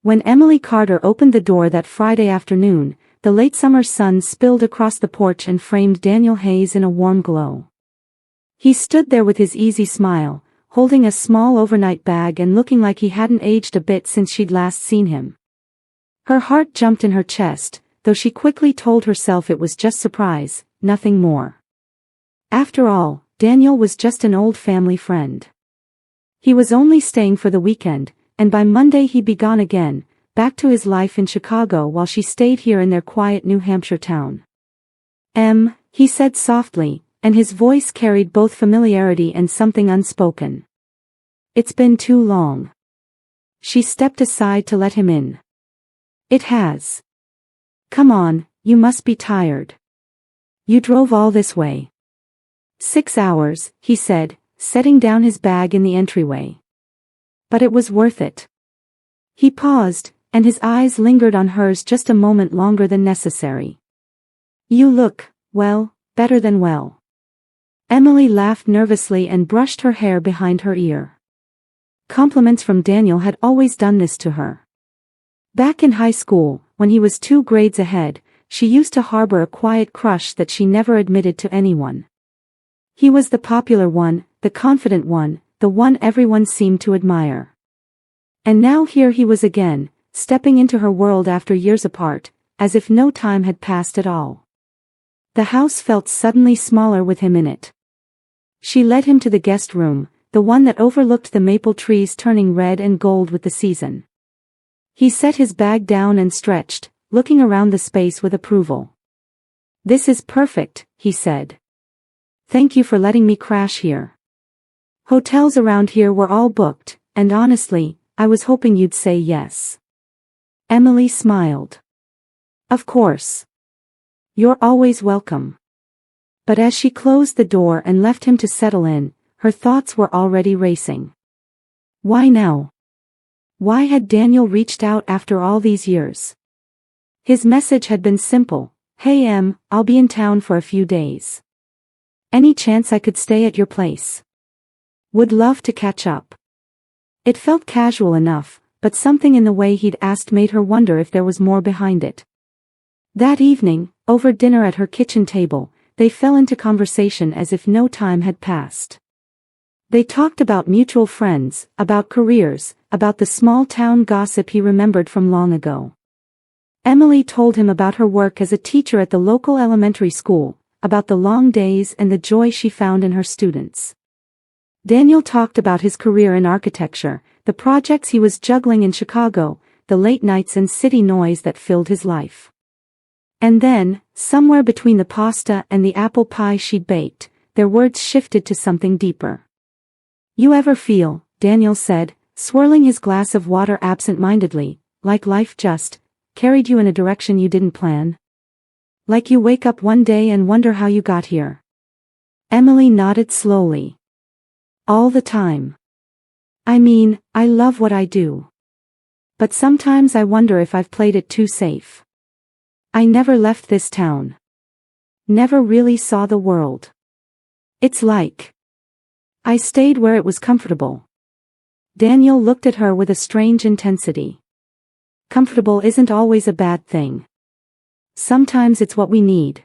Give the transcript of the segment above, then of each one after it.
When Emily Carter opened the door that Friday afternoon, the late summer sun spilled across the porch and framed Daniel Hayes in a warm glow. He stood there with his easy smile, holding a small overnight bag and looking like he hadn't aged a bit since she'd last seen him. Her heart jumped in her chest, though she quickly told herself it was just surprise, nothing more. After all, Daniel was just an old family friend. He was only staying for the weekend, and by Monday he'd be gone again, back to his life in Chicago while she stayed here in their quiet New Hampshire town. He said softly, and his voice carried both familiarity and something unspoken. It's been too long. She stepped aside to let him in. It has. Come on, you must be tired. You drove all this way. 6 hours, he said, setting down his bag in the entryway. But it was worth it. He paused, and his eyes lingered on hers just a moment longer than necessary. You look, well, better than well. Emily laughed nervously and brushed her hair behind her ear. Compliments from Daniel had always done this to her. Back in high school, when he was 2 grades ahead, she used to harbor a quiet crush that she never admitted to anyone. He was the popular one, the confident one, the one everyone seemed to admire. And now here he was again, stepping into her world after years apart, as if no time had passed at all. The house felt suddenly smaller with him in it. She led him to the guest room, the one that overlooked the maple trees turning red and gold with the season. He set his bag down and stretched, looking around the space with approval. This is perfect, he said. Thank you for letting me crash here. Hotels around here were all booked, and honestly, I was hoping you'd say yes. Emily smiled. Of course. You're always welcome. But as she closed the door and left him to settle in, her thoughts were already racing. Why now? Why had Daniel reached out after all these years? His message had been simple. Hey I'll be in town for a few days. Any chance I could stay at your place? Would love to catch up. It felt casual enough, but something in the way he'd asked made her wonder if there was more behind it. That evening, over dinner at her kitchen table, they fell into conversation as if no time had passed. They talked about mutual friends, about careers, about the small-town gossip he remembered from long ago. Emily told him about her work as a teacher at the local elementary school, about the long days and the joy she found in her students. Daniel talked about his career in architecture, the projects he was juggling in Chicago, the late nights and city noise that filled his life. And then, somewhere between the pasta and the apple pie she'd baked, their words shifted to something deeper. You ever feel, Daniel said, swirling his glass of water absent-mindedly, like life just carried you in a direction you didn't plan? Like you wake up one day and wonder how you got here? Emily nodded slowly. All the time. I mean, I love what I do. But sometimes I wonder if I've played it too safe. I never left this town. Never really saw the world. It's like I stayed where it was comfortable. Daniel looked at her with a strange intensity. Comfortable isn't always a bad thing. Sometimes it's what we need.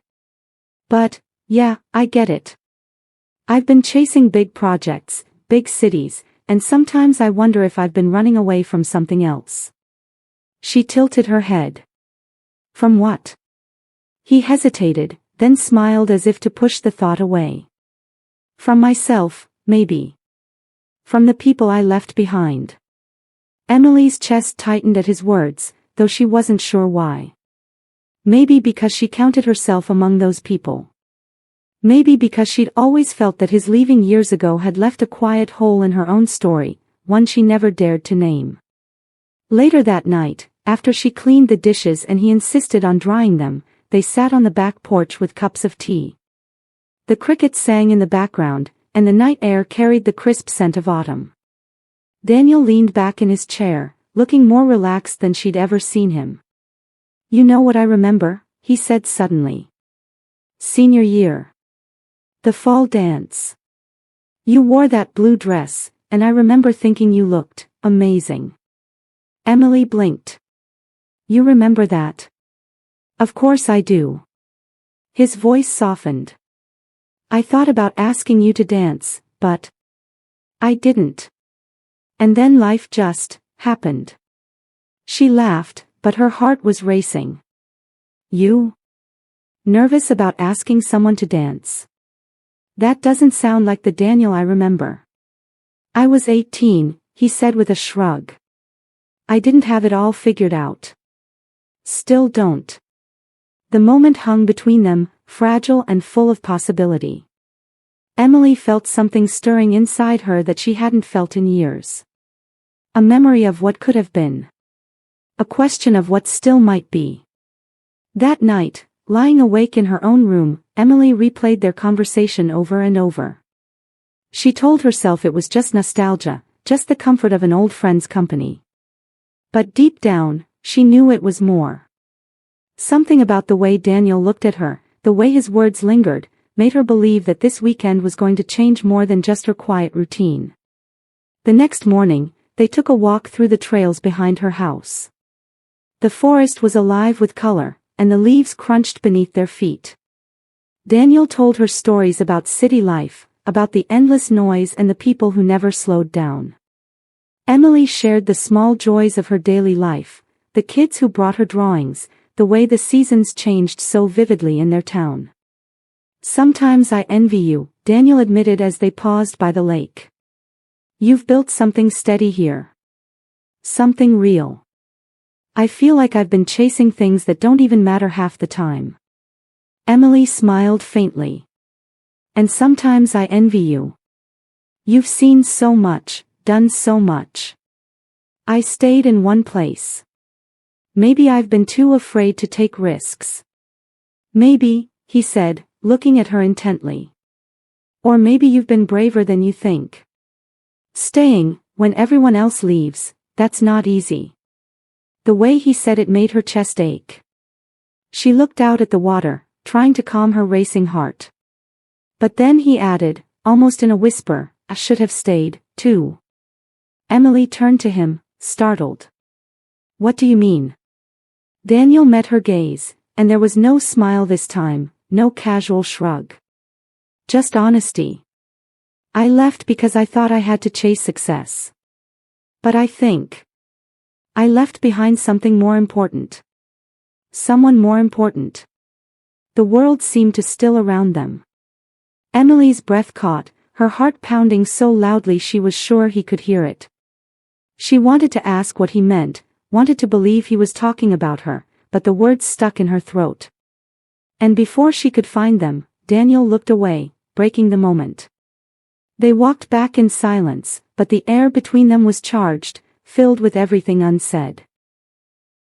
But, yeah, I get it. I've been chasing big projects, big cities, and sometimes I wonder if I've been running away from something else. She tilted her head. From what? He hesitated, then smiled as if to push the thought away. From myself, maybe. From the people I left behind. Emily's chest tightened at his words, though she wasn't sure why. Maybe because she counted herself among those people. Maybe because she'd always felt that his leaving years ago had left a quiet hole in her own story, one she never dared to name. Later that night, after she cleaned the dishes and he insisted on drying them, they sat on the back porch with cups of tea. The crickets sang in the background, and the night air carried the crisp scent of autumn. Daniel leaned back in his chair, looking more relaxed than she'd ever seen him. You know what I remember? He said suddenly. Senior year. The fall dance. You wore that blue dress, and I remember thinking you looked amazing. Emily blinked. You remember that? Of course I do. His voice softened. I thought about asking you to dance, but I didn't. And then life just happened. She laughed, but her heart was racing. You? Nervous about asking someone to dance? That doesn't sound like the Daniel I remember. I was 18, he said with a shrug. I didn't have it all figured out. Still don't. The moment hung between them, fragile and full of possibility. Emily felt something stirring inside her that she hadn't felt in years. A memory of what could have been. A question of what still might be. That night, lying awake in her own room, Emily replayed their conversation over and over. She told herself it was just nostalgia, just the comfort of an old friend's company. But deep down, she knew it was more. Something about the way Daniel looked at her, the way his words lingered, made her believe that this weekend was going to change more than just her quiet routine. The next morning, they took a walk through the trails behind her house. The forest was alive with color, and the leaves crunched beneath their feet. Daniel told her stories about city life, about the endless noise and the people who never slowed down. Emily shared the small joys of her daily life, the kids who brought her drawings, the way the seasons changed so vividly in their town. Sometimes I envy you, Daniel admitted as they paused by the lake. You've built something steady here. Something real. I feel like I've been chasing things that don't even matter half the time. Emily smiled faintly. And sometimes I envy you. You've seen so much, done so much. I stayed in one place. Maybe I've been too afraid to take risks. Maybe, he said, looking at her intently. Or maybe you've been braver than you think. Staying, when everyone else leaves, that's not easy. The way he said it made her chest ache. She looked out at the water, trying to calm her racing heart. But then he added, almost in a whisper, I should have stayed, too. Emily turned to him, startled. What do you mean? Daniel met her gaze, and there was no smile this time, no casual shrug. Just honesty. I left because I thought I had to chase success. But I think I left behind something more important. Someone more important. The world seemed to still around them. Emily's breath caught, her heart pounding so loudly she was sure he could hear it. She wanted to ask what he meant, wanted to believe he was talking about her, but the words stuck in her throat. And before she could find them, Daniel looked away, breaking the moment. They walked back in silence, but the air between them was charged, filled with everything unsaid.